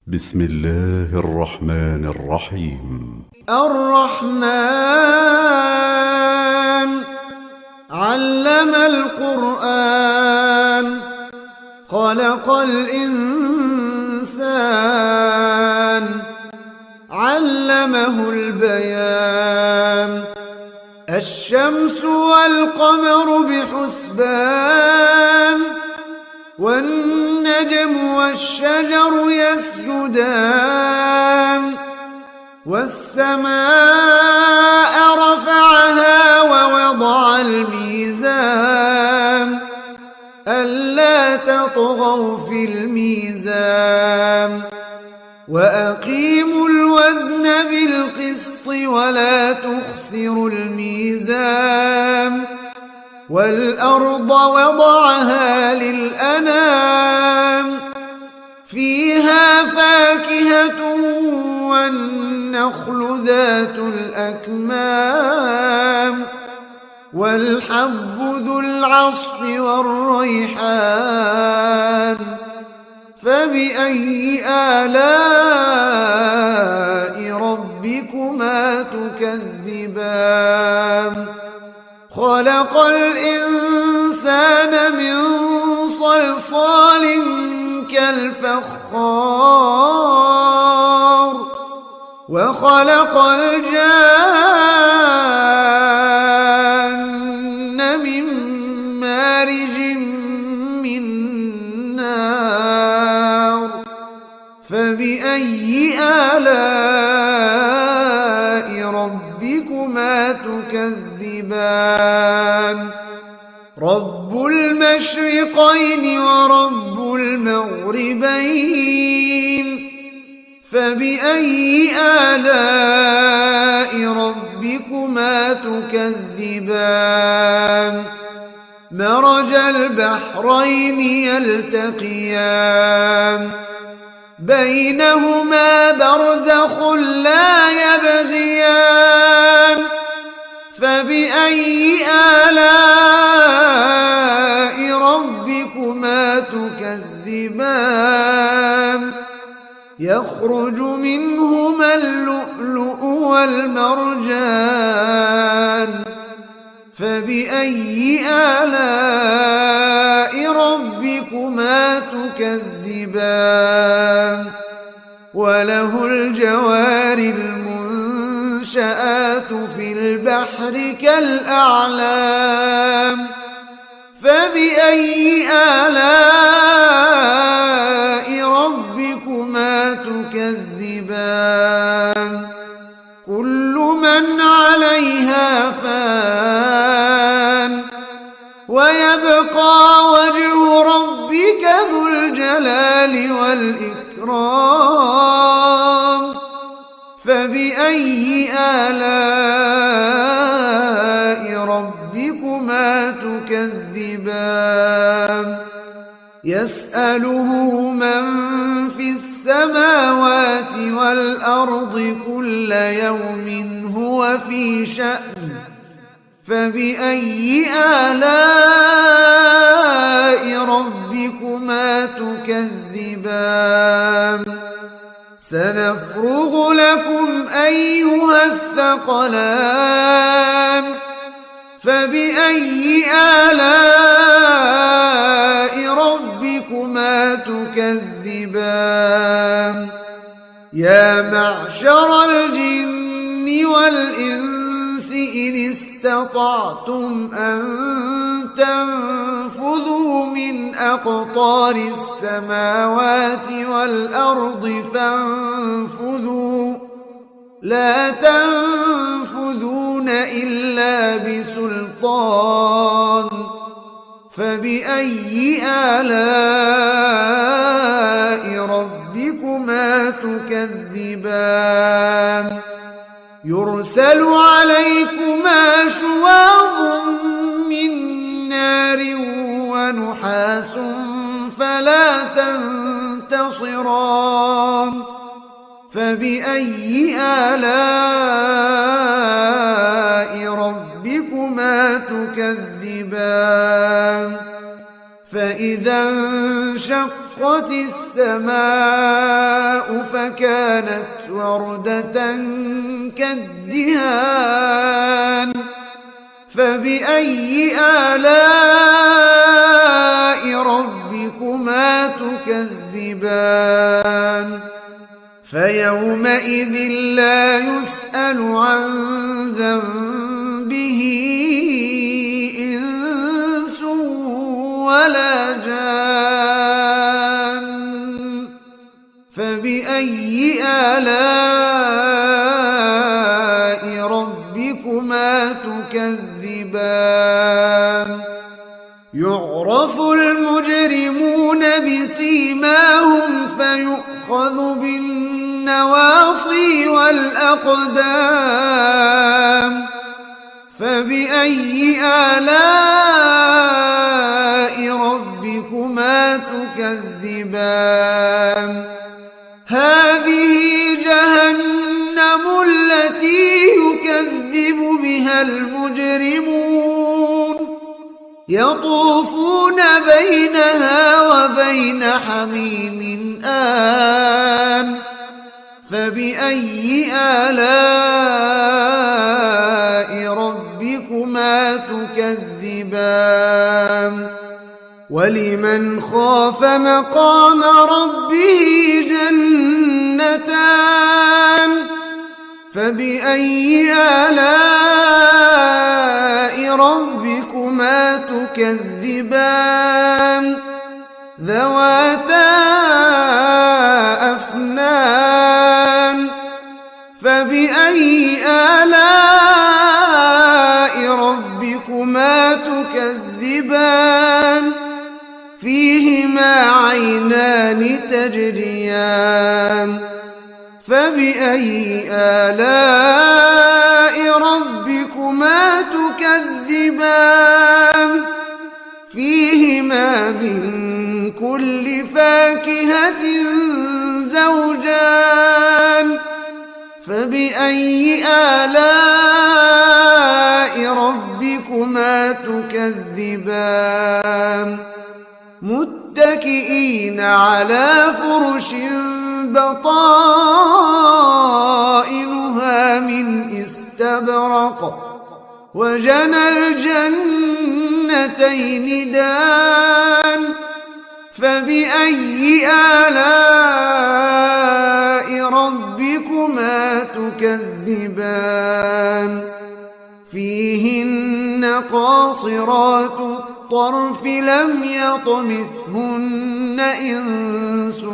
بسم الله الرحمن الرحيم. الرحمن علم القرآن خلق الإنسان علمه البيان الشمس والقمر بحسبان والنجم والشجر يسجدان والسماء رفعها ووضع الميزان ألا تطغوا في الميزان وأقيموا الوزن بالقسط ولا تخسروا الميزان والأرض وضعها للأنام فيها فاكهة والنخل ذات الأكمام والحب ذو العصف والريحان فبأي آلاء ربكما تكذبان خلق الإنسان من صلصال كالفخار وخلق الجان من مارج من نار فبأي آلاء ربكما تكذبان رب المشرقين ورب المغربين فبأي آلاء ربكما تكذبان مرج البحرين يلتقيان بينهما برزخ لا يبغيان فبأي آلاء ربكما تكذبان يخرج منهما اللؤلؤ والمرجان فبأي آلاء ربكما تكذبان وله الجوار المنشآت في البحر كالأعلام فبأي آلاء ربكما تكذبان كل من عليها فان ويبقى وجه ربك ذو الجلال والإكرام فبأي آلاء ربكما تكذبان يسأله من في السماوات والأرض كل يوم هو في شأن فبأي آلاء ربكما تكذبان سنفرغ لكم أيها الثقلان فبأي آلاء ربكما تكذبان يا معشر الجن والإنس إن استطعتم أن تنفذوا من أقطار السماوات والأرض فانفذوا لا تنفذون إلا بسلطان فبأي آلاء ربكما تكذبان يرسل عليكما شواظ من نار ونحاس فلا تنتصران فبأي آلاء ربكما تكذبان فإذا انشقت السماء فكانت وردة كالدهان فبأي آلاء ربكما تكذبان فيومئذ لا يسأل عن ذنبه إنس ولا جان فبأي آلاء ربكما تكذبان يعرف المجرمون بسيماهم فيؤخذ بالنواصي والأقدام فبأي آلاء ربكما تكذبان هذه جهنم التي يكذب بها المجرمون يطوفون بينها وبين حميم آن فبأي آلاء ربكما تكذبان ولمن خاف مقام ربه جنتان فبأي آلاء ربكما تكذبان ذواتا أفنان فبأي آلاء ربكما تكذبان فيهما عينان تجريان فبأي آلاء ربكما تكذبان فيهما من كل فاكهة زوجان فبأي آلاء ربكما تكذبان متكئين على فرش بطائنها من استبرق وجنى الجنتين دان فبأي آلاء ربكما تكذبان فيهن قاصرات الطرف لم يطمثهن إنس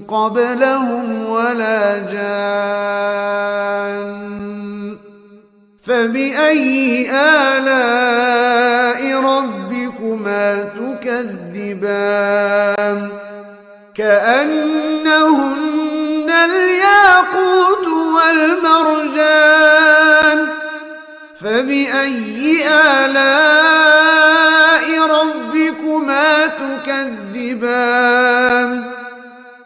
قبلهم ولا جان فبأي آلاء ربكما تكذبان كأنهن الياقوت والمرجان فبأي آلاء ربكما تكذبان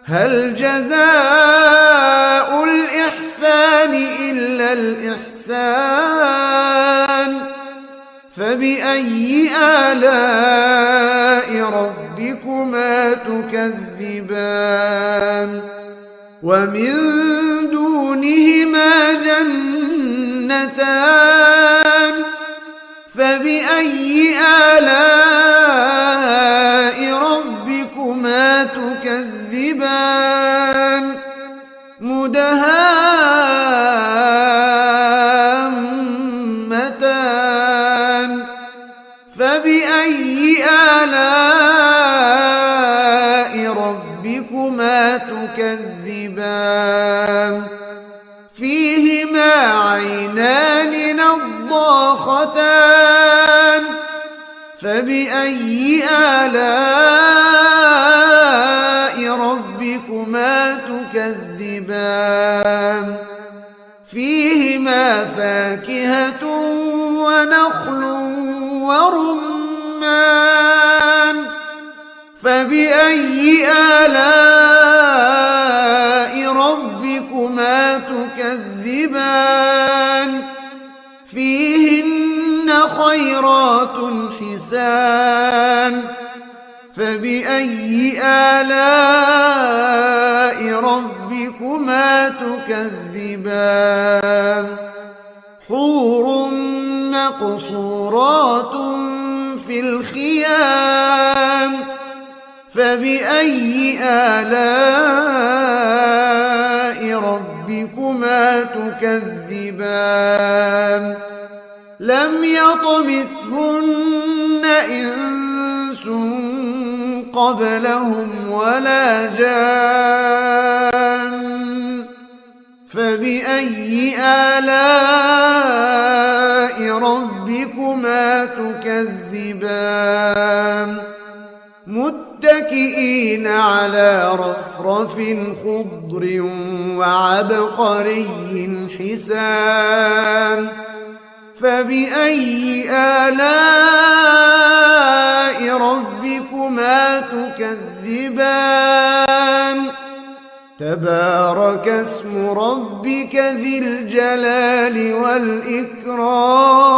هل جزاء الإحسان إلا الإحسان فبأي آلاء ربكما تكذبان ومن دونهما جنتان فبأي آلاء ربكما تكذبان مدهامتان فبأي آلاء ربكما تكذبان فيهما عينان نضاختان فبأي آلاء ربكما تكذبان فيهما فاكهة ونخل ورمان فبأي آلاء ربكما تكذبان فيهن خيرات حسان فبأي آلاء ربكما ربكما تكذبان حور مقصورات في الخيام فبأي آلاء ربكما تكذبان لم يطمثهن إنس قبلهم ولا جان فبأي آلاء ربكما تكذبان متكئين على رفرف خضر وعبقري حسان فبأي آلاء ربكما تكذبان تبارك اسم ربك ذي الجلال والإكرام